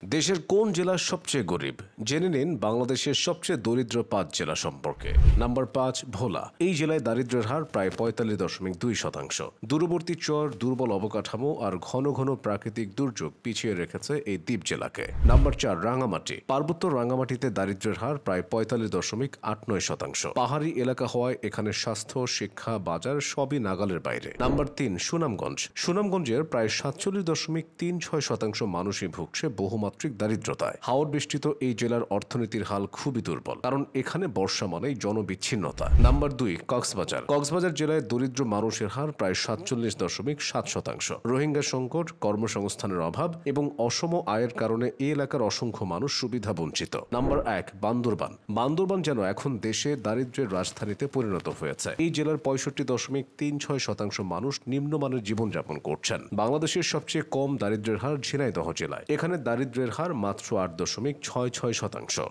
দেশের কোন জেলা সবচেয়ে গরিব জেনে নিন বাংলাদেশের সবচেয়ে দরিদ্র ৫ জেলা সম্পর্কে। নাম্বার ৫ ভোলা। এই জেলায় দারিদ্র্যের হার প্রায় ৪৫.২%। দূরবর্তী চর, দুর্বল অবকাঠামো আর ঘন ঘন প্রাকৃতিক দুর্যোগ পিছিয়ে রেখেছে এই দ্বীপ জেলাকে। নাম্বার ৪ রাঙামাটি। পার্বত্য রাঙামাটিতে দারিদ্র্যের হার প্রায় ৪৫.৮৯%। পাহাড়ি এলাকা হওয়ায় এখানে স্বাস্থ্য, শিক্ষা, বাজার সবই নাগালের বাইরে। নাম্বার ৩ সুনামগঞ্জ। সুনামগঞ্জের প্রায় ৪৭.৩৬% মানুষই ভুগছে বহুমাত্রিক দারিদ্রতায়। হাওর বেষ্টিত এই জেলার অর্থনীতির হাল খুবই দুর্বল, কারণ এখানে বর্ষা মানেই জনবিচ্ছিন্নতা। নাম্বার ২ কক্সবাজার। কক্সবাজার জেলায় দরিদ্র মানুষের হার প্রায় ৪৭.৭%। রোহিঙ্গা সংকট, কর্মসংস্থানের অভাব এবং অসম আয়ের কারণে এই এলাকার অসংখ্য মানুষ সুবিধা বঞ্চিত। নাম্বার ১ বান্দরবান। বান্দরবান যেন এখন দেশে দারিদ্র্যের রাজধানীতে পরিণত হয়েছে। এই জেলার ৬৫.৩৬% মানুষ নিম্নমানের জীবনযাপন করছেন। বাংলাদেশের সবচেয়ে কম দারিদ্র্যের হার ঝিনাইদহ জেলায়। এখানে দারিদ্র্যের হার মাত্র ৮.৬৬%।